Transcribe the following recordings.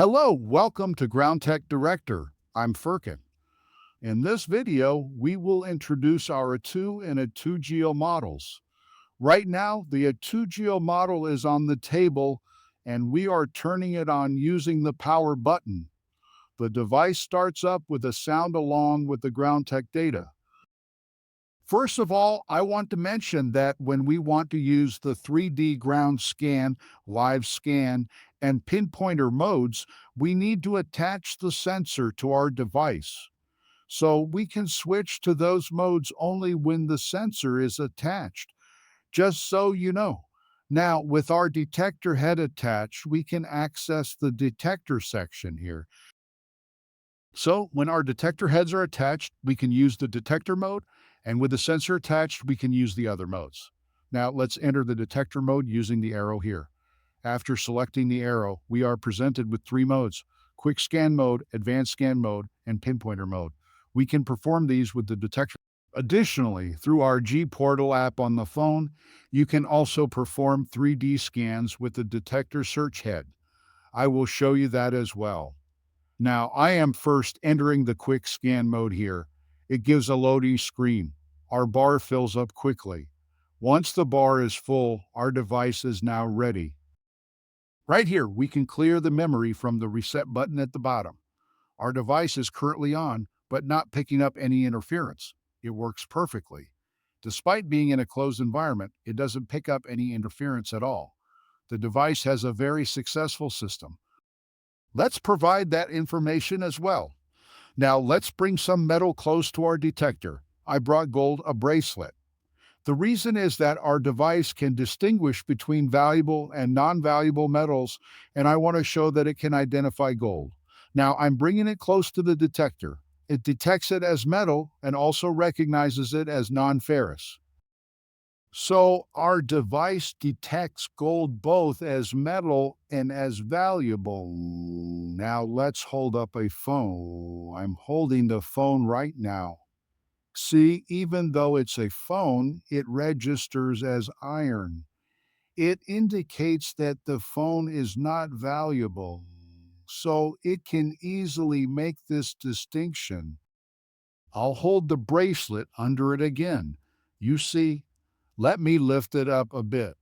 Hello, welcome to GROUNDTECH Director. I'm Firkin. In this video, we will introduce our A2 and A2 GEO models. Right now, the A2 GEO model is on the table, and we are turning it on using the power button. The device starts up with a sound along with the GROUNDTECH data. First of all, I want to mention that when we want to use the 3D ground scan, live scan, and pinpointer modes, we need to attach the sensor to our device. So we can switch to those modes only when the sensor is attached, just so you know. Now, with our detector head attached, we can access the detector section here. So when our detector heads are attached, we can use the detector mode, and with the sensor attached, we can use the other modes. Now let's enter the detector mode using the arrow here. After selecting the arrow, we are presented with three modes: quick scan mode, advanced scan mode, and pinpointer mode. We can perform these with the detector. Additionally, through our G Portal app on the phone, you can also perform 3D scans with the detector search head. I will show you that as well. Now, I am first entering the quick scan mode here. It gives a loading screen. Our bar fills up quickly. Once the bar is full, our device is now ready. Right here, we can clear the memory from the reset button at the bottom. Our device is currently on, but not picking up any interference. It works perfectly. Despite being in a closed environment, it doesn't pick up any interference at all. The device has a very successful system. Let's provide that information as well. Now let's bring some metal close to our detector. I brought gold, a bracelet. The reason is that our device can distinguish between valuable and non-valuable metals, and I want to show that it can identify gold. Now I'm bringing it close to the detector. It detects it as metal and also recognizes it as non-ferrous. So our device detects gold both as metal and as valuable. Now let's hold up a phone. I'm holding the phone right now. See, even though it's a phone, it registers as iron. It indicates that the phone is not valuable. So it can easily make this distinction. I'll hold the bracelet under it again. You see, let me lift it up a bit.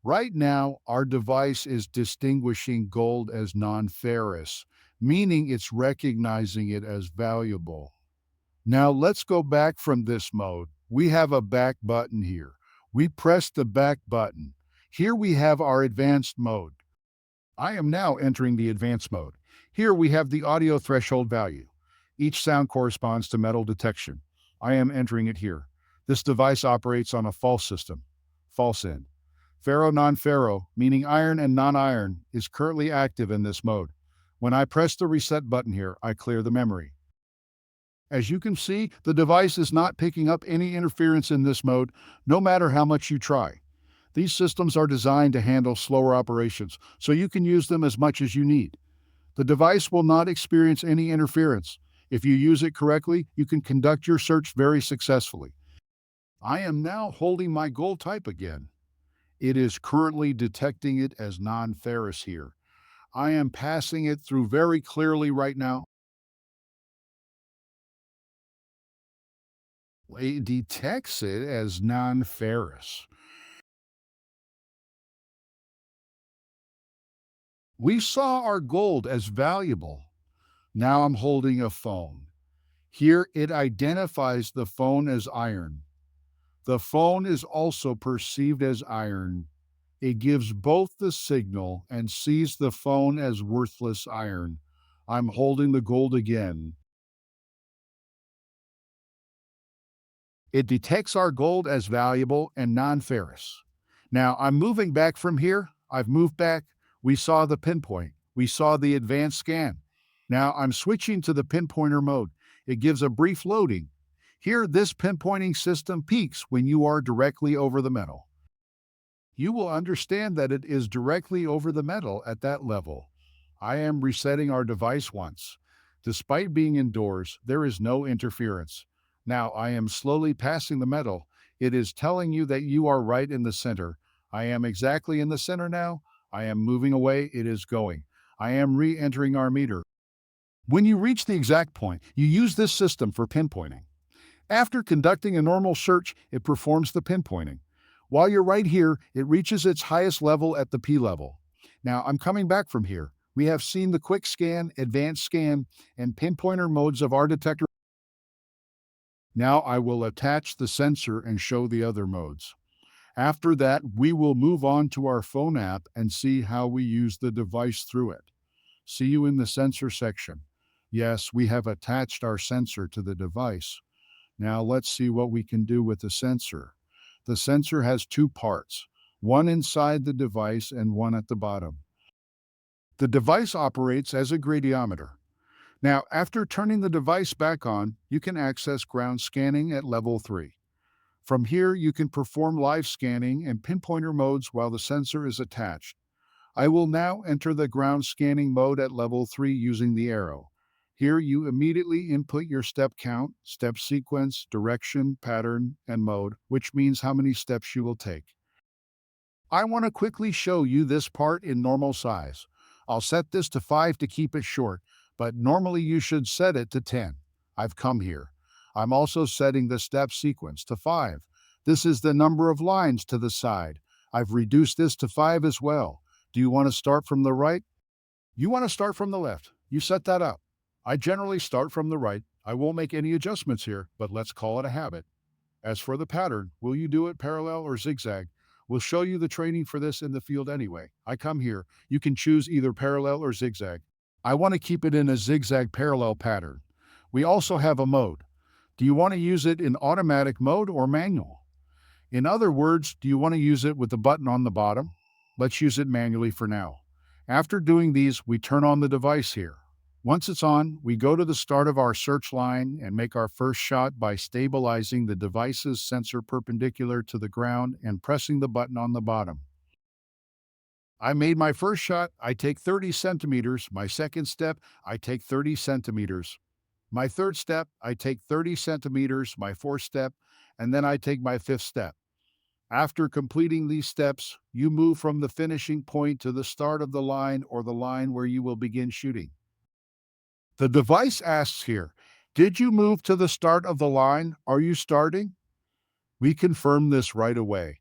Right now, our device is distinguishing gold as non-ferrous, meaning it's recognizing it as valuable. Now let's go back from this mode. We have a back button here. We press the back button. Here we have our advanced mode. I am now entering the advanced mode. Here we have the audio threshold value. Each sound corresponds to metal detection. I am entering it here. This device operates on a false system. False end. Ferro non-ferro, meaning iron and non-iron, is currently active in this mode. When I press the reset button here, I clear the memory. As you can see, the device is not picking up any interference in this mode, no matter how much you try. These systems are designed to handle slower operations, so you can use them as much as you need. The device will not experience any interference. If you use it correctly, you can conduct your search very successfully. I am now holding my gold type again. It is currently detecting it as non-ferrous here. I am passing it through very clearly right now. It detects it as non-ferrous. We saw our gold as valuable. Now I'm holding a phone. Here it identifies the phone as iron. The phone is also perceived as iron. It gives both the signal and sees the phone as worthless iron. I'm holding the gold again. It detects our gold as valuable and non-ferrous. Now I'm moving back from here. I've moved back. We saw the pinpoint. We saw the advanced scan. Now I'm switching to the pinpointer mode. It gives a brief loading. Here, this pinpointing system peaks when you are directly over the metal. You will understand that it is directly over the metal at that level. I am resetting our device once. Despite being indoors, there is no interference. Now I am slowly passing the metal. It is telling you that you are right in the center. I am exactly in the center now. I am moving away. It is going. I am re-entering our meter. When you reach the exact point, you use this system for pinpointing. After conducting a normal search, it performs the pinpointing. While you're right here, it reaches its highest level at the P level. Now, I'm coming back from here. We have seen the quick scan, advanced scan, and pinpointer modes of our detector. Now I will attach the sensor and show the other modes. After that, we will move on to our phone app and see how we use the device through it. See you in the sensor section. Yes, we have attached our sensor to the device. Now let's see what we can do with the sensor. The sensor has two parts, one inside the device and one at the bottom. The device operates as a gradiometer. Now, after turning the device back on, you can access ground scanning at level 3. From here, you can perform live scanning and pinpointer modes while the sensor is attached. I will now enter the ground scanning mode at level 3 using the arrow. Here you immediately input your step count, step sequence, direction, pattern, and mode, which means how many steps you will take. I want to quickly show you this part in normal size. I'll set this to 5 to keep it short, but normally you should set it to 10. I've come here. I'm also setting the step sequence to 5. This is the number of lines to the side. I've reduced this to 5 as well. Do you want to start from the right? You want to start from the left. You set that up. I generally start from the right. I won't make any adjustments here, but let's call it a habit. As for the pattern, will you do it parallel or zigzag? We'll show you the training for this in the field anyway. I come here. You can choose either parallel or zigzag. I want to keep it in a zigzag parallel pattern. We also have a mode. Do you want to use it in automatic mode or manual? In other words, do you want to use it with the button on the bottom? Let's use it manually for now. After doing these, we turn on the device here. Once it's on, we go to the start of our search line and make our first shot by stabilizing the device's sensor perpendicular to the ground and pressing the button on the bottom. I made my first shot, I take 30 centimeters. My second step, I take 30 centimeters. My third step, I take 30 centimeters. My fourth step, and then I take my fifth step. After completing these steps, you move from the finishing point to the start of the line or the line where you will begin shooting. The device asks here, did you move to the start of the line? Are you starting? We confirm this right away.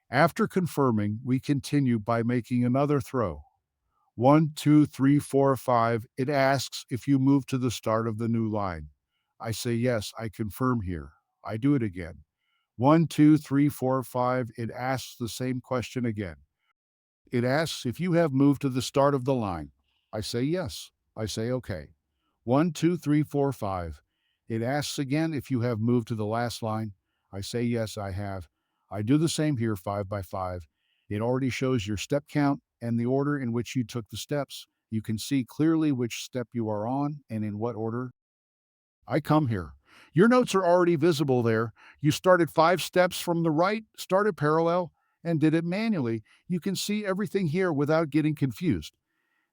After confirming, we continue by making another throw. 1, 2, 3, 4, 5. It asks if you move to the start of the new line. I say yes, I confirm here. I do it again. 1, 2, 3, 4, 5. It asks the same question again. It asks if you have moved to the start of the line. I say yes. I say okay. 1, 2, 3, 4, 5. It asks again if you have moved to the last line. I say yes, I have. I do the same here 5 by 5. It already shows your step count and the order in which you took the steps. You can see clearly which step you are on and in what order. I come here. Your notes are already visible there. You started 5 steps from the right, started parallel, and did it manually. You can see everything here without getting confused.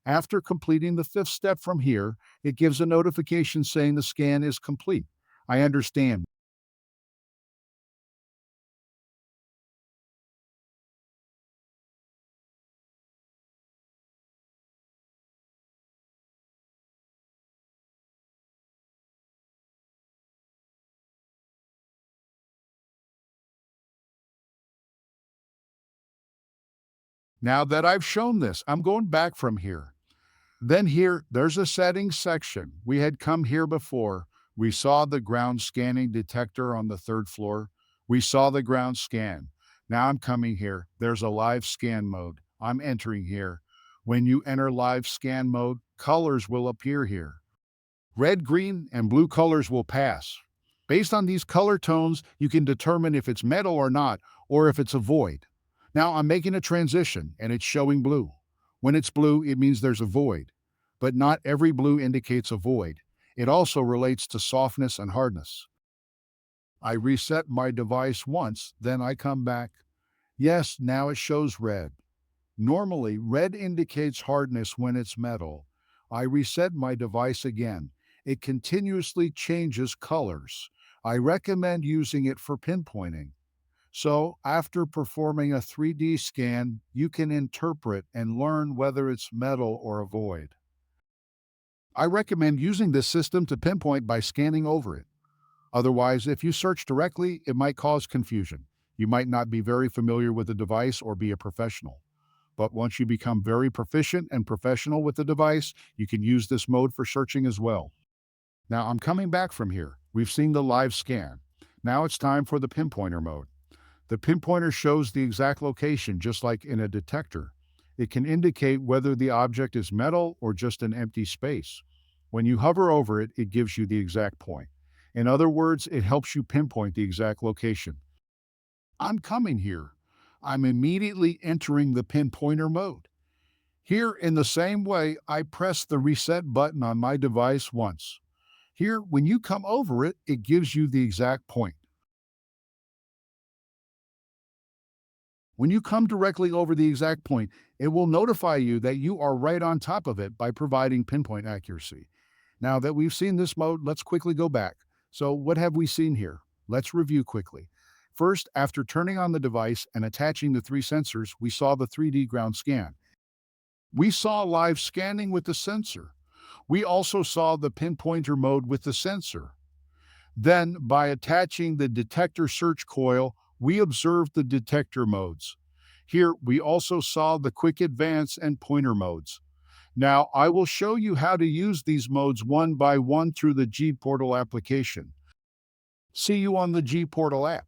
After completing the fifth step from here, it gives a notification saying the scan is complete. I understand. Now that I've shown this, I'm going back from here. Then here, there's a settings section. We had come here before. We saw the ground scanning detector on the third floor. We saw the ground scan. Now I'm coming here. There's a live scan mode. I'm entering here. When you enter live scan mode, colors will appear here. Red, green, and blue colors will pass. Based on these color tones, you can determine if it's metal or not, or if it's a void. Now I'm making a transition and it's showing blue. When it's blue, it means there's a void. But not every blue indicates a void. It also relates to softness and hardness. I reset my device once, then I come back. Yes, now it shows red. Normally, red indicates hardness when it's metal. I reset my device again. It continuously changes colors. I recommend using it for pinpointing. So, after performing a 3D scan, you can interpret and learn whether it's metal or a void. I recommend using this system to pinpoint by scanning over it. Otherwise, if you search directly, it might cause confusion. You might not be very familiar with the device or be a professional. But once you become very proficient and professional with the device, you can use this mode for searching as well. Now I'm coming back from here. We've seen the live scan. Now it's time for the pinpointer mode. The pinpointer shows the exact location, just like in a detector. It can indicate whether the object is metal or just an empty space. When you hover over it, it gives you the exact point. In other words, it helps you pinpoint the exact location. I'm coming here. I'm immediately entering the pinpointer mode. Here, in the same way, I press the reset button on my device once. Here, when you come over it, it gives you the exact point. When you come directly over the exact point, it will notify you that you are right on top of it by providing pinpoint accuracy. Now that we've seen this mode, let's quickly go back. So what have we seen here? Let's review quickly. First, after turning on the device and attaching the three sensors, we saw the 3D ground scan. We saw live scanning with the sensor. We also saw the pinpointer mode with the sensor. Then, by attaching the detector search coil, we observed the detector modes. Here, we also saw the quick advance and pointer modes. Now, I will show you how to use these modes one by one through the G Portal application. See you on the G Portal app.